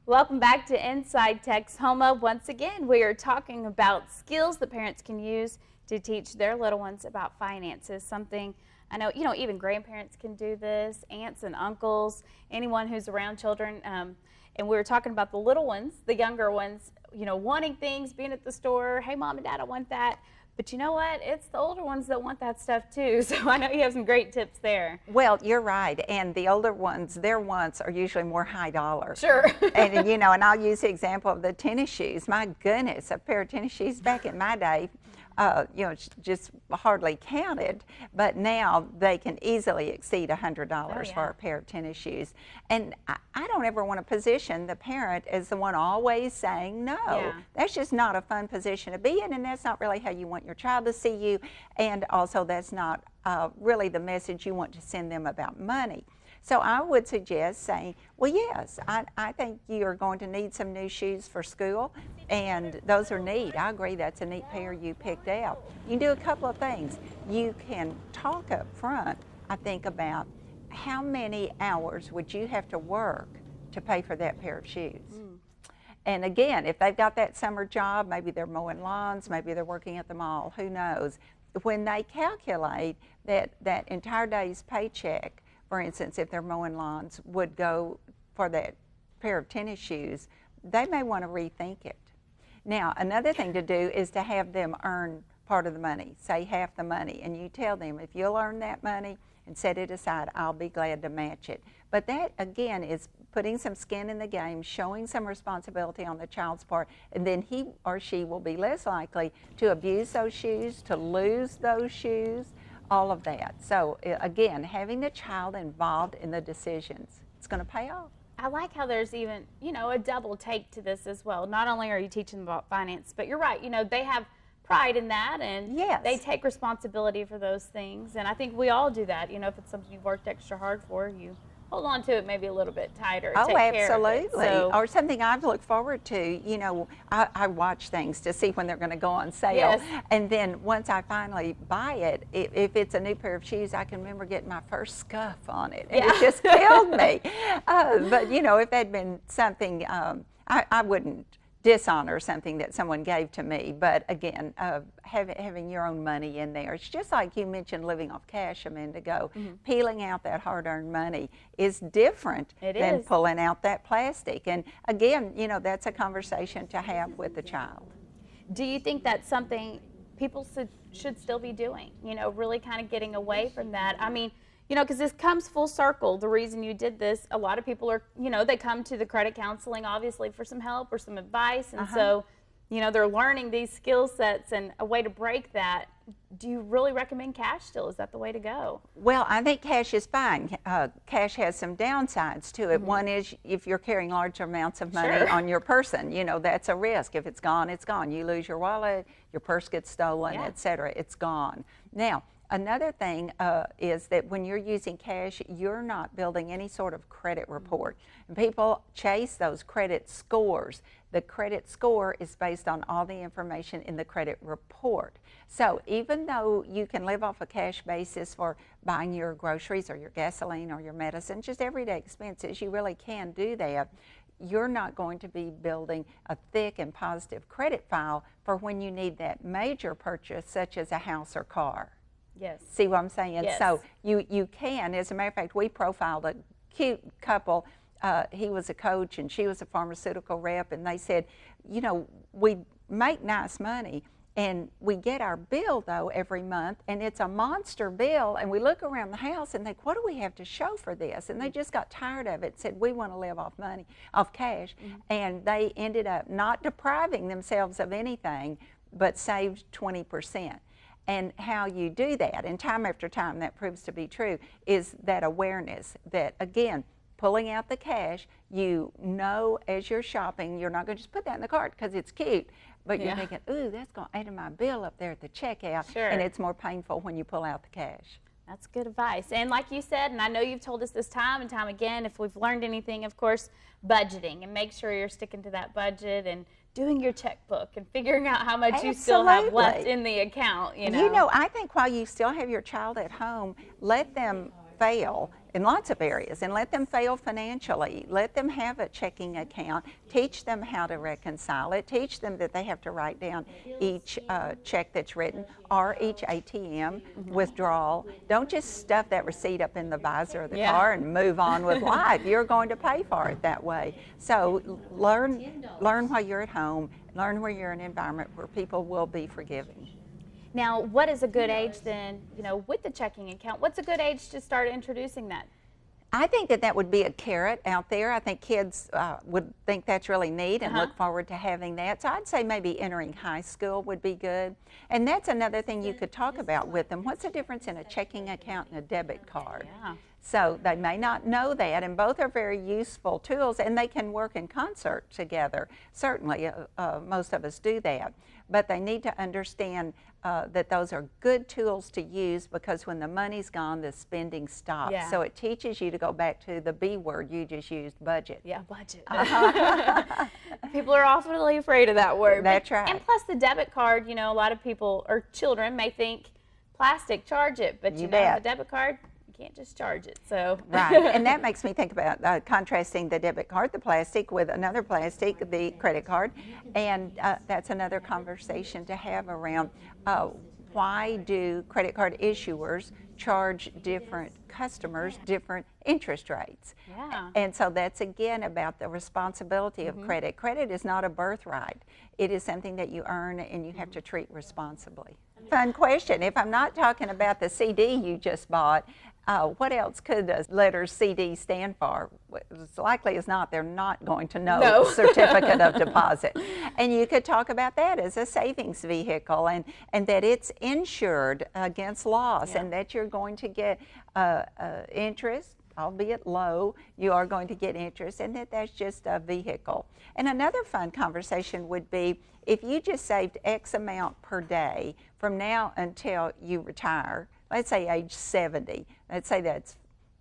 Welcome back to Inside Texoma. Once again, we are talking about skills that parents can use to teach their little ones about finances. Something I know, even grandparents can do this, aunts and uncles, anyone who's around children. And we were talking about the little ones, the younger ones, wanting things, being at the store. Hey, Mom and Dad, I want that. But you know what? It's the older ones that want that stuff too. So I know you have some great tips there. Well, you're right. And the older ones, their wants are usually more high dollar. Sure. And, and I'll use the example of the tennis shoes. My goodness, a pair of tennis shoes back in my day, just hardly counted, but now they can easily exceed $100 for a pair of tennis shoes. And I don't ever want to position the parent as the one always saying no. Yeah. That's just not a fun position to be in, and that's not really how you want your child to see you, and also that's not really the message you want to send them about money. So I would suggest saying, well, yes, I think you're going to need some new shoes for school, and those are neat. I agree, that's a neat pair you picked out. You can do a couple of things. You can talk up front, I think, about how many hours would you have to work to pay for that pair of shoes. And again, if they've got that summer job, maybe they're mowing lawns, maybe they're working at the mall, who knows. When they calculate that entire day's paycheck, for instance, if they're mowing lawns, would go for that pair of tennis shoes, they may want to rethink it. Now, another thing to do is to have them earn part of the money, say half the money, and you tell them, if you'll earn that money and set it aside, I'll be glad to match it. But that, again, is putting some skin in the game, showing some responsibility on the child's part, and then he or she will be less likely to abuse those shoes, to lose those shoes, all of that. So again, having the child involved in the decisions, it's going to pay off. I like how there's even, a double take to this as well. Not only are you teaching them about finance, but you're right, they have pride in that, and yes, they take responsibility for those things. And I think we all do that. If it's something you've worked extra hard for, you hold on to it maybe a little bit tighter. Oh, take absolutely. Care of it. So, or something I've looked forward to, I watch things to see when they're going to go on sale. yes. And then once I finally buy it, if it's a new pair of shoes, I can remember getting my first scuff on it. And it just killed me. But, if that'd been something, I wouldn't dishonor something that someone gave to me, but again, having your own money in there. It's just like you mentioned living off cash a minute ago. Peeling out that hard-earned money is different than pulling out that plastic. And again, that's a conversation to have with the child. Do you think that's something people should still be doing? Really kind of getting away from that? I mean, because this comes full circle. The reason you did this, a lot of people are, they come to the credit counseling, obviously, for some help or some advice. And so, they're learning these skill sets, and a way to break that. Do you really recommend cash still? Is that the way to go? Well, I think cash is fine. Cash has some downsides to it. One is if you're carrying large amounts of money on your person, that's a risk. If it's gone, it's gone. You lose your wallet, your purse gets stolen, etc. It's gone. Now, another thing is that when you're using cash, you're not building any sort of credit report. And people chase those credit scores. The credit score is based on all the information in the credit report. So even though you can live off a cash basis for buying your groceries or your gasoline or your medicine, just everyday expenses, you really can do that. You're not going to be building a thick and positive credit file for when you need that major purchase, such as a house or car. Yes. See what I'm saying? Yes. So you can, as a matter of fact, we profiled a cute couple. He was a coach and she was a pharmaceutical rep, and they said, we make nice money and we get our bill though every month, and it's a monster bill, and we look around the house and think, what do we have to show for this? And they just got tired of it, said, we want to live off cash. And they ended up not depriving themselves of anything, but saved 20%. And how you do that, and time after time that proves to be true, is that awareness that, again, pulling out the cash, as you're shopping, you're not going to just put that in the cart because it's cute, but you're thinking, ooh, that's going to add to my bill up there at the checkout, and it's more painful when you pull out the cash. That's good advice. And like you said, and I know you've told us this time and time again, if we've learned anything, of course, budgeting, and make sure you're sticking to that budget and doing your checkbook and figuring out how much you still have left in the account. I think while you still have your child at home, let them fail in lots of areas, and let them fail financially. Let them have a checking account. Teach them how to reconcile it. Teach them that they have to write down each check that's written or each ATM withdrawal. Don't just stuff that receipt up in the visor of the car and move on with life. You're going to pay for it that way. So learn while you're at home. Learn where you're in an environment where people will be forgiving. Now, what is a good age then, with the checking account? What's a good age to start introducing that? I think that would be a carrot out there. I think kids would think that's really neat and look forward to having that. So I'd say maybe entering high school would be good. And that's another thing you could talk about with them. What's the difference in a checking account and a debit card? Yeah. So they may not know that, and both are very useful tools, and they can work in concert together. Certainly, most of us do that. But they need to understand that those are good tools to use, because when the money's gone, the spending stops. Yeah. So it teaches you to go back to the B word you just used, budget. Yeah, budget. People are awfully afraid of that word. That's right. And plus the debit card, a lot of people or children may think plastic, charge it, but You bet. the debit card, you can't just charge it. So Right, and that makes me think about contrasting the debit card, the plastic, with another plastic, the credit card, and that's another conversation to have around why do credit card issuers charge different customers different interest rates? Yeah. And so that's again about the responsibility of credit. Credit is not a birthright. It is something that you earn and you have to treat responsibly. Fun question. If I'm not talking about the CD you just bought, what else could the letters CD stand for? As likely as not, they're not going to know No. certificate of deposit. And you could talk about that as a savings vehicle, and that it's insured against loss, and that you're going to get interest, albeit low, you are going to get interest, and that's just a vehicle. And another fun conversation would be if you just saved X amount per day from now until you retire, let's say age 70, let's say that's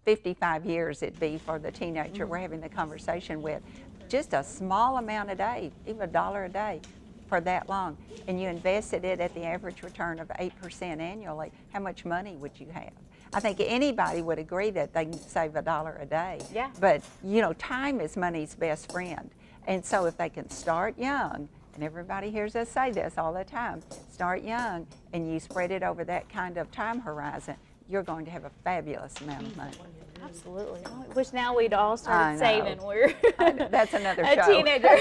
55 years it'd be for the teenager we're having the conversation with, just a small amount a day, even $1 a day for that long, and you invested it at the average return of 8% annually, how much money would you have? I think anybody would agree that they can save $1 a day. Yeah. But time is money's best friend. And so if they can start young, and everybody hears us say this all the time, start young and you spread it over that kind of time horizon, you're going to have a fabulous amount of money. Absolutely. I wish now we'd all started saving. That's another a show. teenager.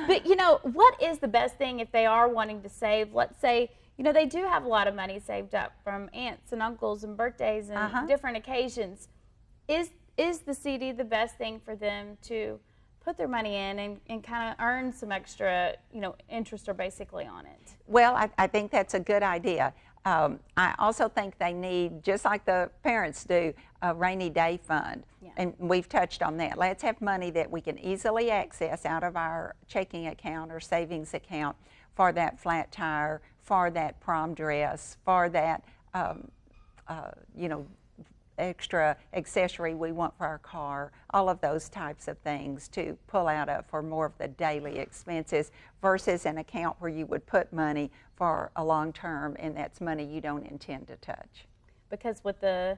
But what is the best thing if they are wanting to save? Let's say they do have a lot of money saved up from aunts and uncles and birthdays and different occasions. Is the CD the best thing for them to put their money in and kind of earn some extra interest or basically on it? Well, I think that's a good idea. I also think they need, just like the parents do, a rainy day fund. Yeah. And we've touched on that. Let's have money that we can easily access out of our checking account or savings account for that flat tire, for that prom dress, for that extra accessory we want for our car, all of those types of things to pull out of for more of the daily expenses versus an account where you would put money for a long term, and that's money you don't intend to touch. Because with the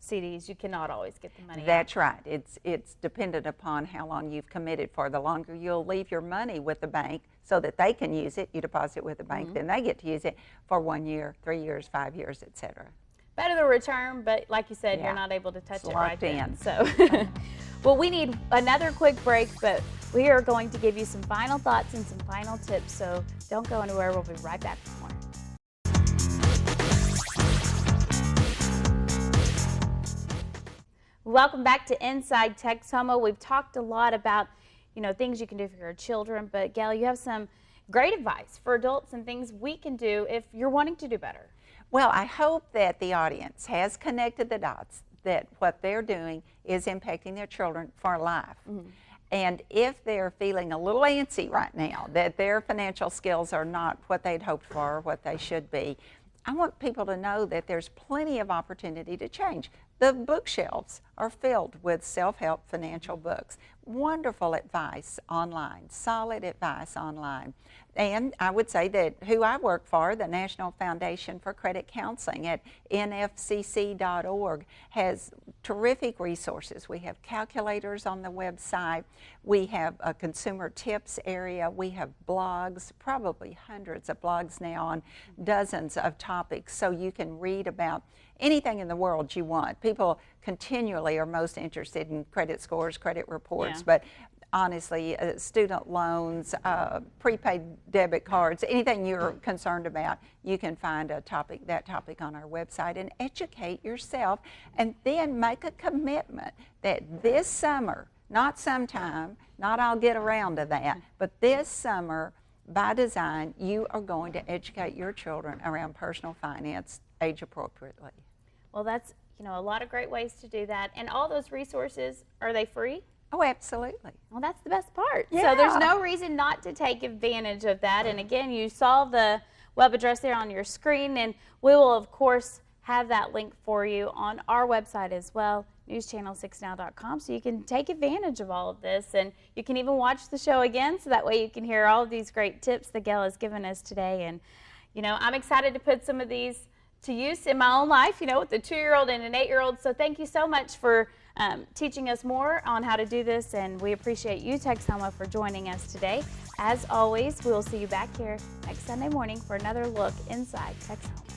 CDs, you cannot always get the money That's right. It's dependent upon how long you've committed for. The longer you'll leave your money with the bank so that they can use it, you deposit with the bank, then they get to use it for 1 year, 3 years, 5 years, etc. Better the return, but like you said, you're not able to touch it right then. So, well, we need another quick break, but we are going to give you some final thoughts and some final tips. So don't go anywhere. We'll be right back with more. Welcome back to Inside Texoma. We've talked a lot about, things you can do for your children, but Gal, you have some great advice for adults and things we can do if you're wanting to do better. Well, I hope that the audience has connected the dots, that what they're doing is impacting their children for life. And if they're feeling a little antsy right now, that their financial skills are not what they'd hoped for or what they should be, I want people to know that there's plenty of opportunity to change. The bookshelves are filled with self-help financial books. wonderful advice online, solid advice online. And I would say that who I work for, the National Foundation for Credit Counseling at nfcc.org, has terrific resources. We have calculators on the website. We have a consumer tips area. We have blogs, probably hundreds of blogs now on dozens of topics, so you can read about anything in the world you want. People continually are most interested in credit scores, credit reports, but honestly, student loans, prepaid debit cards, anything you're concerned about, you can find that topic on our website and educate yourself, and then make a commitment that this summer, not sometime, not I'll get around to that, but this summer, by design, you are going to educate your children around personal finance age appropriately. Well, that's, a lot of great ways to do that. And all those resources, are they free? Oh, absolutely. Well, that's the best part. Yeah. So there's no reason not to take advantage of that. And again, you saw the web address there on your screen, and we will, of course, have that link for you on our website as well, newschannel6now.com, so you can take advantage of all of this. And you can even watch the show again, so that way you can hear all of these great tips that Gail has given us today. And, I'm excited to put some of these to use in my own life, with a 2-year-old and an 8-year-old. So thank you so much for teaching us more on how to do this, and we appreciate you, Texoma, for joining us today. As always, we will see you back here next Sunday morning for another look inside Texoma.